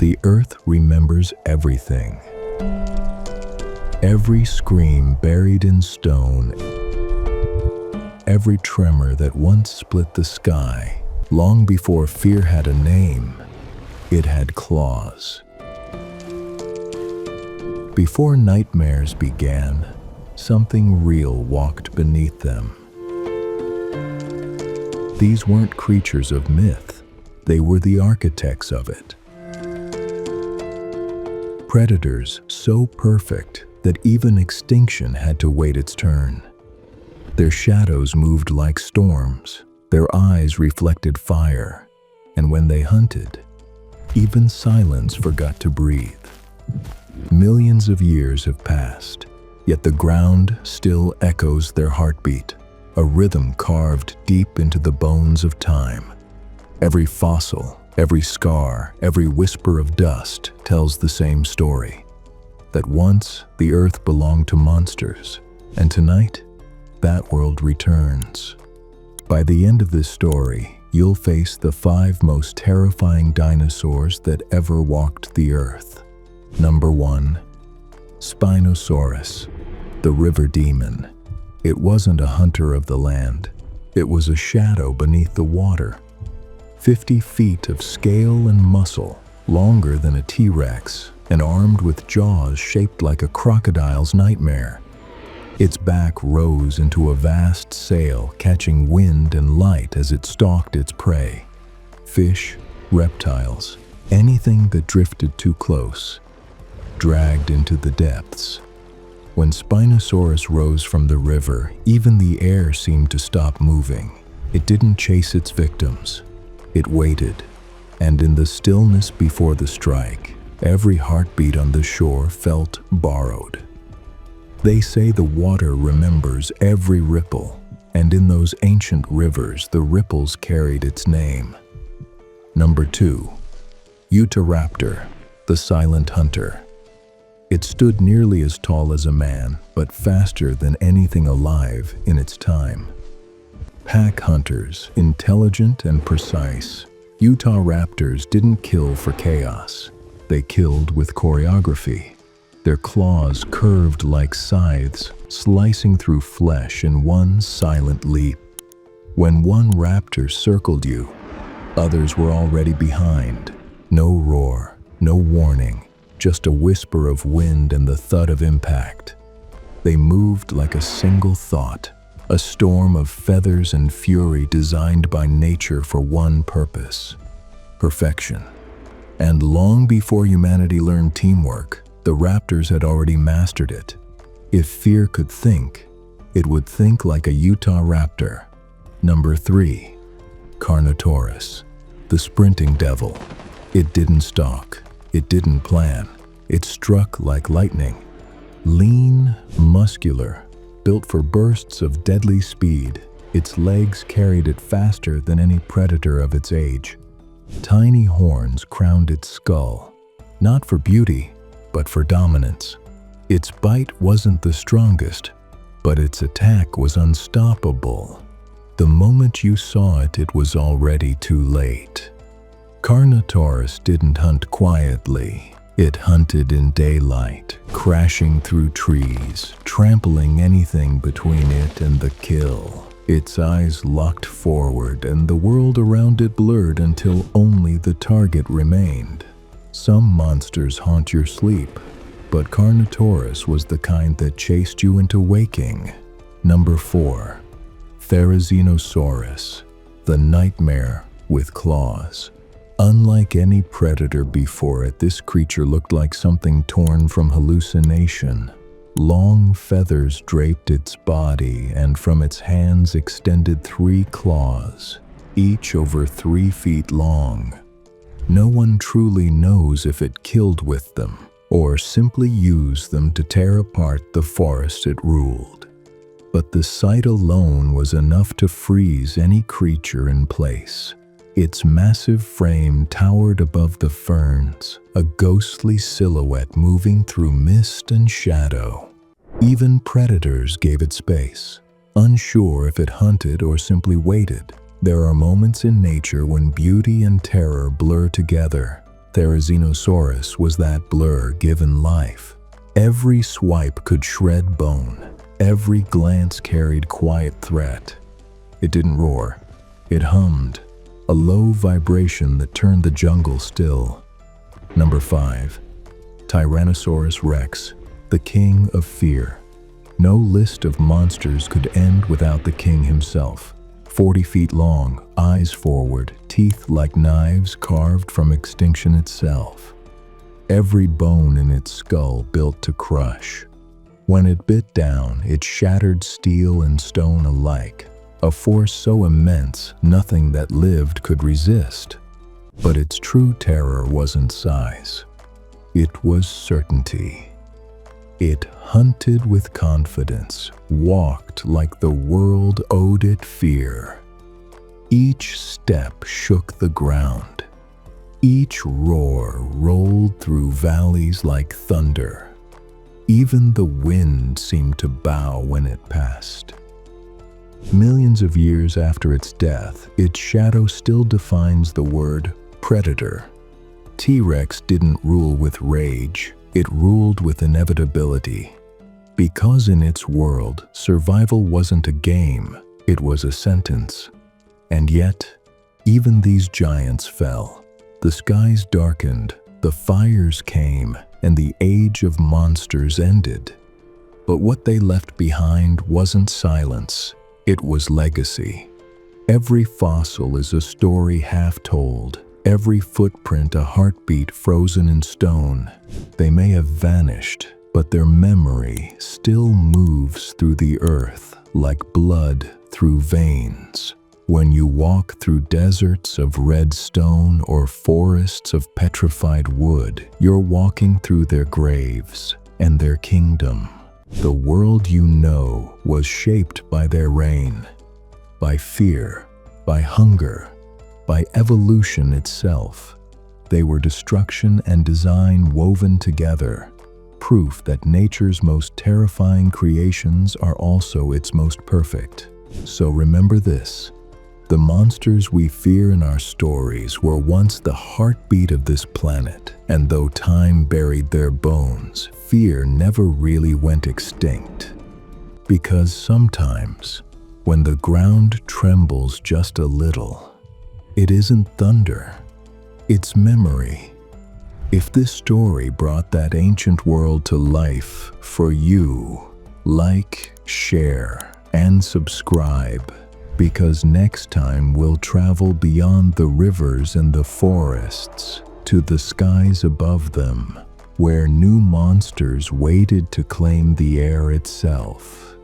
The earth remembers everything. Every scream buried in stone, every tremor that once split the sky. Long before fear had a name, it had claws. Before nightmares began, something real walked beneath them. These weren't creatures of myth, they were the architects of it. Predators so perfect that even extinction had to wait its turn. Their shadows moved like storms, their eyes reflected fire, and when they hunted, even silence forgot to breathe. Millions of years have passed, yet the ground still echoes their heartbeat, a rhythm carved deep into the bones of time. Every fossil, every scar, every whisper of dust tells the same story, that once the earth belonged to monsters, and tonight, that world returns. By the end of this story, you'll face the 5 most terrifying dinosaurs that ever walked the earth. Number 1. Spinosaurus, the river demon. It wasn't a hunter of the land. It was a shadow beneath the water. 50 feet of scale and muscle, longer than a T-Rex, and armed with jaws shaped like a crocodile's nightmare. Its back rose into a vast sail, catching wind and light as it stalked its prey. Fish, reptiles, anything that drifted too close, dragged into the depths. When Spinosaurus rose from the river, even the air seemed to stop moving. It didn't chase its victims. It waited, and in the stillness before the strike, every heartbeat on the shore felt borrowed. They say the water remembers every ripple, and in those ancient rivers, the ripples carried its name. Number 2. Utahraptor, the silent hunter. It stood nearly as tall as a man, but faster than anything alive in its time. Pack hunters, intelligent and precise, Utahraptors didn't kill for chaos. They killed with choreography. Their claws curved like scythes, slicing through flesh in one silent leap. When one raptor circled you, others were already behind. No roar, no warning, just a whisper of wind and the thud of impact. They moved like a single thought, a storm of feathers and fury designed by nature for one purpose: perfection. And long before humanity learned teamwork, the raptors had already mastered it. If fear could think, it would think like a Utahraptor. Number 3. Carnotaurus, the sprinting devil. It didn't stalk. It didn't plan. It struck like lightning. Lean, muscular, built for bursts of deadly speed, its legs carried it faster than any predator of its age. Tiny horns crowned its skull, not for beauty, but for dominance. Its bite wasn't the strongest, but its attack was unstoppable. The moment you saw it, it was already too late. Carnotaurus didn't hunt quietly. It hunted in daylight, crashing through trees, trampling anything between it and the kill. Its eyes locked forward, and the world around it blurred until only the target remained. Some monsters haunt your sleep, but Carnotaurus was the kind that chased you into waking. Number 4. Therizinosaurus, the nightmare with claws. Unlike any predator before it, this creature looked like something torn from hallucination. Long feathers draped its body, and from its hands extended 3 claws, each over 3 feet long. No one truly knows if it killed with them, or simply used them to tear apart the forest it ruled. But the sight alone was enough to freeze any creature in place. Its massive frame towered above the ferns, a ghostly silhouette moving through mist and shadow. Even predators gave it space, unsure if it hunted or simply waited. There are moments in nature when beauty and terror blur together. Therizinosaurus was that blur given life. Every swipe could shred bone. Every glance carried quiet threat. It didn't roar. It hummed, a low vibration that turned the jungle still. Number 5. Tyrannosaurus Rex, the king of fear. No list of monsters could end without the king himself. 40 feet long, eyes forward, teeth like knives carved from extinction itself. Every bone in its skull built to crush. When it bit down, it shattered steel and stone alike, a force so immense nothing that lived could resist. But its true terror wasn't size. It was certainty. It hunted with confidence, walked like the world owed it fear. Each step shook the ground. Each roar rolled through valleys like thunder. Even the wind seemed to bow when it passed. Millions of years after its death, its shadow still defines the word predator. T-Rex didn't rule with rage. It ruled with inevitability. Because in its world, survival wasn't a game, it was a sentence. And yet, even these giants fell. The skies darkened, the fires came, and the age of monsters ended. But what they left behind wasn't silence, it was legacy. Every fossil is a story half told. Every footprint a heartbeat frozen in stone. They may have vanished, but their memory still moves through the earth like blood through veins. When you walk through deserts of red stone or forests of petrified wood, you're walking through their graves and their kingdom. The world you know was shaped by their reign, by fear, by hunger, by evolution itself. They were destruction and design woven together, proof that nature's most terrifying creations are also its most perfect. So remember this: the monsters we fear in our stories were once the heartbeat of this planet, and though time buried their bones, fear never really went extinct. Because sometimes, when the ground trembles just a little, it isn't thunder, it's memory. If this story brought that ancient world to life for you, like, share, and subscribe, because next time we'll travel beyond the rivers and the forests to the skies above them, where new monsters waited to claim the air itself.